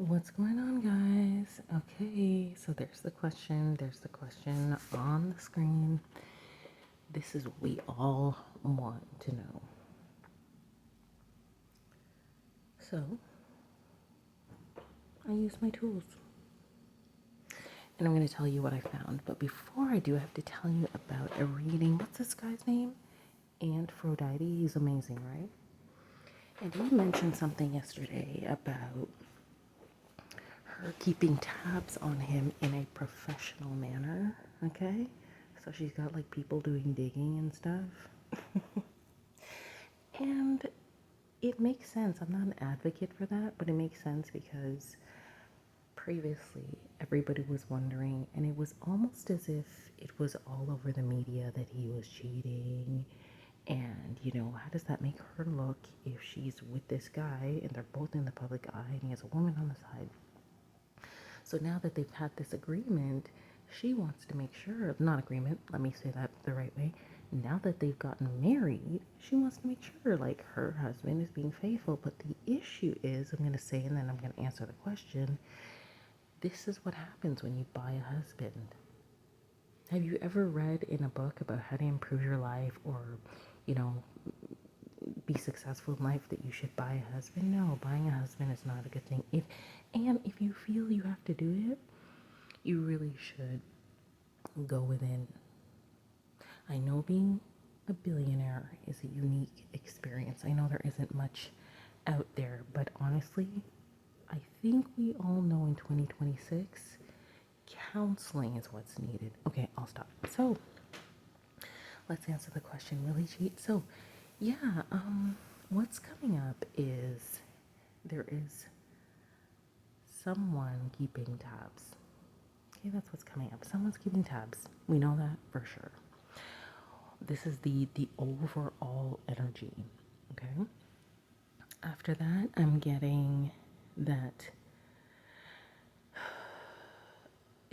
What's going on, guys? Okay, so there's the question. There's the question on the screen. This is what we all want to know. So, I use my tools. And I'm going to tell you what I found. But before I do, I have to tell you about a reading. What's this guy's name? Aphrodite. He's amazing, right? And he mentioned something yesterday about her keeping tabs on him in a professional manner, okay? So she's got like people doing digging and stuff. And it makes sense. I'm not an advocate for that, but it makes sense because previously everybody was wondering, and it was almost as if it was all over the media that he was cheating. And, how does that make her look if she's with this guy and they're both in the public eye and he has a woman on the side? So now that they've had this agreement, she wants to make sure, not agreement, let me say that the right way. Now that they've gotten married, she wants to make sure like her husband is being faithful. But the issue is, I'm going to say, and then I'm going to answer the question. This is what happens when you buy a husband. Have you ever read in a book about how to improve your life or, you know, be successful in life that you should buy a husband? No, buying a husband is not a good thing. If you feel you have to do it, you really should go within. I know being a billionaire is a unique experience. I know there isn't much out there, but honestly, I think we all know in 2026, counseling is what's needed. Okay, I'll stop. So, let's answer the question. Will he cheat? So, yeah, what's coming up is there is someone keeping tabs. Okay, that's what's coming up. Someone's keeping tabs. We know that for sure. This is the overall energy. Okay. After that, I'm getting that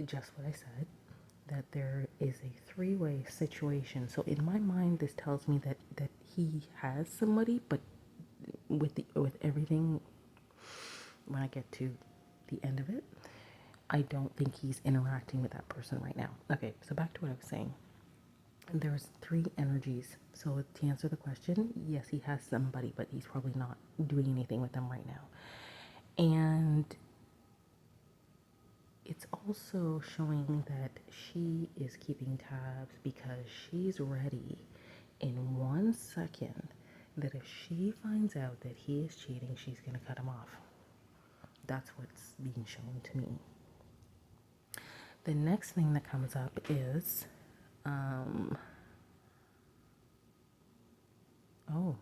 just what I said, that there is a three-way situation. So in my mind, this tells me that he has somebody, but with everything, when I get to the end of it, I don't think he's interacting with that person right now. Okay, so back to what I was saying. There's three energies. So to answer the question, yes, he has somebody, but he's probably not doing anything with them right now. And it's also showing that she is keeping tabs because she's ready in 1 second that if she finds out that he is cheating, she's going to cut him off. That's what's being shown to me. The next thing that comes up is, oh,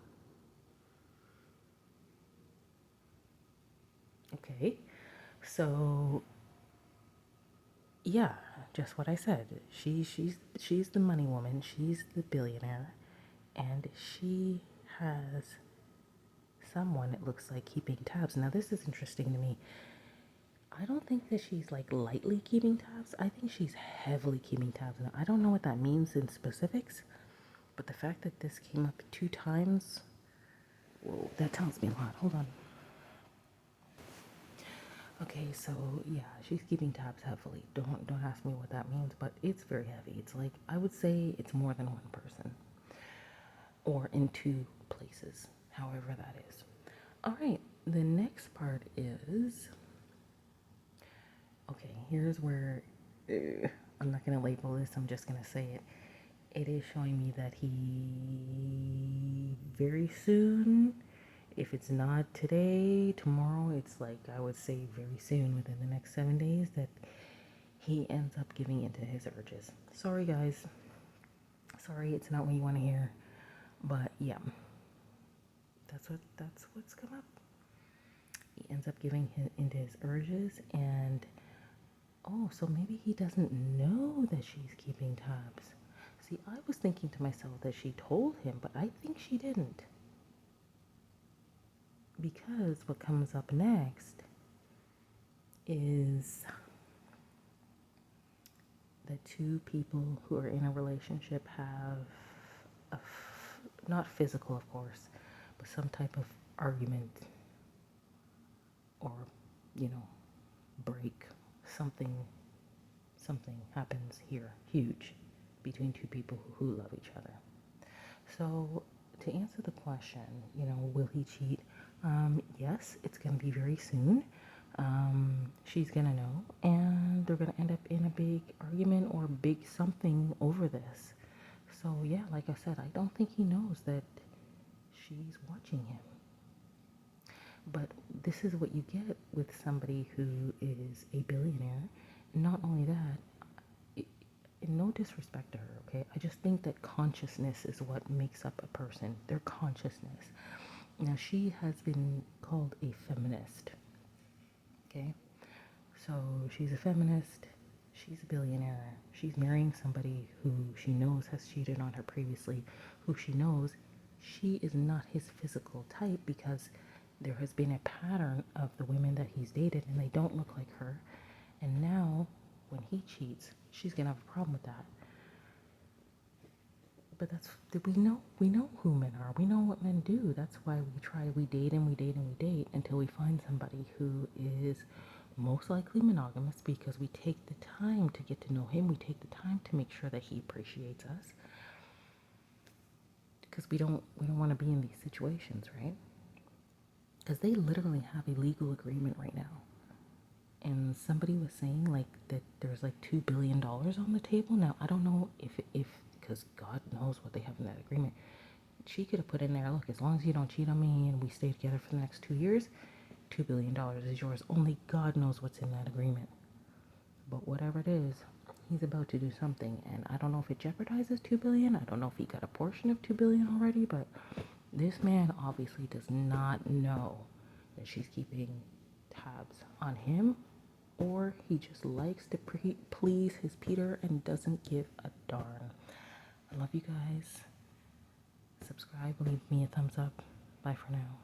okay. So, yeah, just what I said. She's the money woman. She's the billionaire, and she has someone, it looks like, keeping tabs. Now, this is interesting to me. I don't think that she's like lightly keeping tabs. I think she's heavily keeping tabs. Now, I don't know what that means in specifics, but the fact that this came up 2 times, whoa, that tells me a lot. Hold on. Okay, so yeah, she's keeping tabs heavily. Don't ask me what that means, but it's very heavy. It's like, I would say it's more than one person or in 2 places, however that is. All right, the next part is, okay, here's where I'm not going to label this, I'm just going to say it. It is showing me that he very soon, if it's not today, tomorrow, it's like, I would say very soon, within the next 7 days, that he ends up giving into his urges. Sorry, guys. Sorry, it's not what you want to hear. But yeah, that's what's come up. He ends up giving into his urges, and oh, so maybe he doesn't know that she's keeping tabs. See, I was thinking to myself that she told him, but I think she didn't. Because what comes up next is the two people who are in a relationship have not physical, of course, but some type of argument or, break, something happens here, huge, between two people who love each other. So to answer the question, will he cheat? Yes, it's going to be very soon. She's going to know, and they're going to end up in a big argument or big something over this. So yeah, like I said, I don't think he knows that she's watching him. But this is what you get with somebody who is a billionaire. And not only that, no disrespect to her, okay? I just think that consciousness is what makes up a person, their consciousness. Now, she has been called a feminist, okay? So she's a feminist, she's a billionaire, she's marrying somebody who she knows has cheated on her previously, who she knows she is not his physical type because there has been a pattern of the women that he's dated and they don't look like her. And now, when he cheats, she's gonna have a problem with that. But we know who men are. We know what men do. That's why we date and we date and we date until we find somebody who is most likely monogamous because we take the time to get to know him. We take the time to make sure that he appreciates us. Because we don't want to be in these situations, right? Because they literally have a legal agreement right now. And somebody was saying like that there's like $2 billion on the table. Now I don't know if because God knows what they have in that agreement. She could have put in there, look, as long as you don't cheat on me and we stay together for the next 2 years, $2 billion is yours. Only God knows what's in that agreement. But whatever it is, he's about to do something, and I don't know if it jeopardizes $2 billion. I don't know if he got a portion of $2 billion already, but this man obviously does not know that she's keeping tabs on him, or he just likes to please his Peter and doesn't give a darn. I love you guys. Subscribe, leave me a thumbs up. Bye for now.